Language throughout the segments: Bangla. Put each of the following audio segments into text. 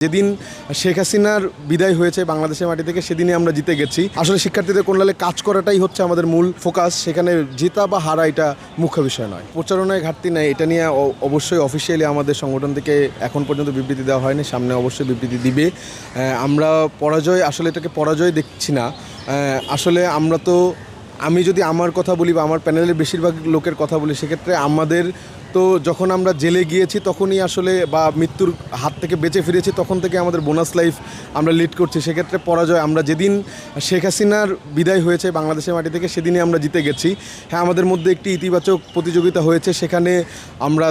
যেদিন শেখ হাসিনার বিদায় হয়েছে বাংলাদেশের মাটি থেকে সেদিনই আমরা জিতে গেছি। আসলে শিক্ষার্থীদের কল্যাণে কাজ করাটাই হচ্ছে আমাদের মূল ফোকাস। সেখানে জেতা বা হারা এটা মুখ্য বিষয় নয়। প্রচারণায় ঘাটতি নেই, এটা নিয়ে অবশ্যই অফিসিয়ালি আমাদের সংগঠন থেকে এখন পর্যন্ত বিবৃতি দেওয়া হয়নি, সামনে অবশ্যই বিবৃতি দিবে। আমরা পরাজয়, আসলে এটাকে পরাজয় দেখছি না। আসলে আমি যদি আমার কথা বলি বা আমার প্যানেলের বেশিরভাগ লোকের কথা বলি, সেক্ষেত্রে আমাদের তো যখন আমরা জেলে গিয়েছি তখনই আসলে বা মৃত্যুর হাত থেকে বেঁচে ফিরেছি তখন থেকে আমাদের বোনাস লাইফ আমরা লিড করছি। সেক্ষেত্রে পরাজয়, আমরা যেদিন শেখ হাসিনার বিদায় হয়েছে বাংলাদেশের মাটি থেকে সেদিনই আমরা জিতে গেছি। হ্যাঁ, আমাদের মধ্যে একটি ইতিবাচক প্রতিযোগিতা হয়েছে, সেখানে আমরা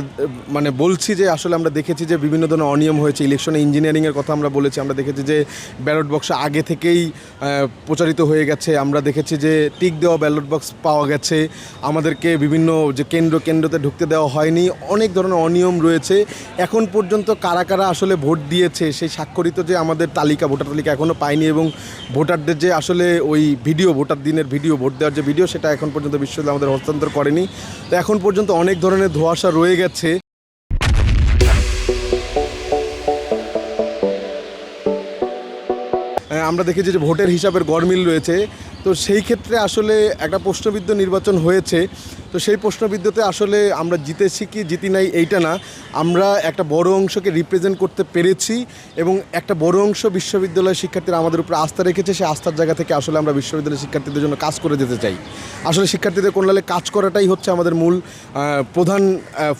বলছি যে আসলে আমরা দেখেছি যে বিভিন্ন ধরনের অনিয়ম হয়েছে। ইলেকশনে ইঞ্জিনিয়ারিংয়ের কথা আমরা বলেছি, আমরা দেখেছি যে ব্যালট বক্স আগে থেকেই প্রচারিত হয়ে গেছে, আমরা দেখেছি যে টিক দেওয়া ব্যালট বক্স পাওয়া গেছে, আমাদেরকে বিভিন্ন যে কেন্দ্রতে ঢুকতে দেওয়া হয়, অনেক ধরনের অনিয়ম রয়েছে। এখন পর্যন্ত কারা কারা আসলে ভোট দিয়েছে সেই স্বাক্ষরিত যে আমাদের তালিকা, ভোটার তালিকা এখনও পাইনি, এবং ভোটারদের যে আসলে ওই ভিডিও, ভোটার দিনের ভিডিও, ভোট দেওয়ার যে ভিডিও, সেটা এখন পর্যন্ত বিশ্ববিদ্যালয় আমাদের হস্তান্তর করেনি। তো এখন পর্যন্ত অনেক ধরনের ধোঁয়াশা রয়ে গেছে। আমরা দেখেছি যে ভোটের হিসাবের গরমিল রয়েছে। তো সেই ক্ষেত্রে আসলে একটা প্রশ্নবিদ্ধ নির্বাচন হয়েছে। তো সেই প্রশ্নবিদ্ধতে আসলে আমরা জিতেছি কি জিতি নাই এইটা না, আমরা একটা বড় অংশকে রিপ্রেজেন্ট করতে পেরেছি এবং একটা বড় অংশ বিশ্ববিদ্যালয়ের শিক্ষার্থীরা আমাদের উপরে আস্থা রেখেছে। সেই আস্থার জায়গা থেকে আসলে আমরা বিশ্ববিদ্যালয়ের শিক্ষার্থীদের জন্য কাজ করে যেতে চাই। আসলে শিক্ষার্থীদের কল্যাণে কাজ করাটাই হচ্ছে আমাদের মূল প্রধান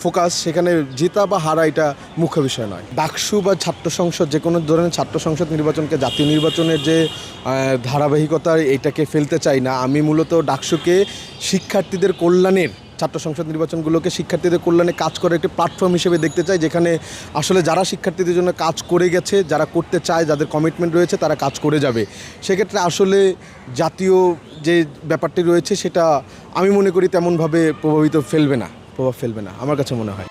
ফোকাস। সেখানে জেতা বা হারা এটা মুখ্য বিষয় নয়। ডাকসু বা ছাত্র সংসদ, যে কোনো ধরনের ছাত্র সংসদ নির্বাচনকে জাতীয় নির্বাচনের যে ধারাবাহিকতা, এইটাকে ফেলতে চাই না। আমি মূলত ডাকসুকে শিক্ষার্থীদের কল্যাণের, ছাত্র সংসদ নির্বাচনগুলোকে শিক্ষার্থীদের কল্যাণে কাজ করার একটি প্ল্যাটফর্ম হিসেবে দেখতে চাই, যেখানে আসলে যারা শিক্ষার্থীদের জন্য কাজ করে গেছে, যারা করতে চায়, যাদের কমিটমেন্ট রয়েছে, তারা কাজ করে যাবে। সেক্ষেত্রে আসলে জাতীয় যে ব্যাপারটি রয়েছে সেটা আমি মনে করি তেমনভাবে প্রভাব ফেলবে না আমার কাছে মনে হয়।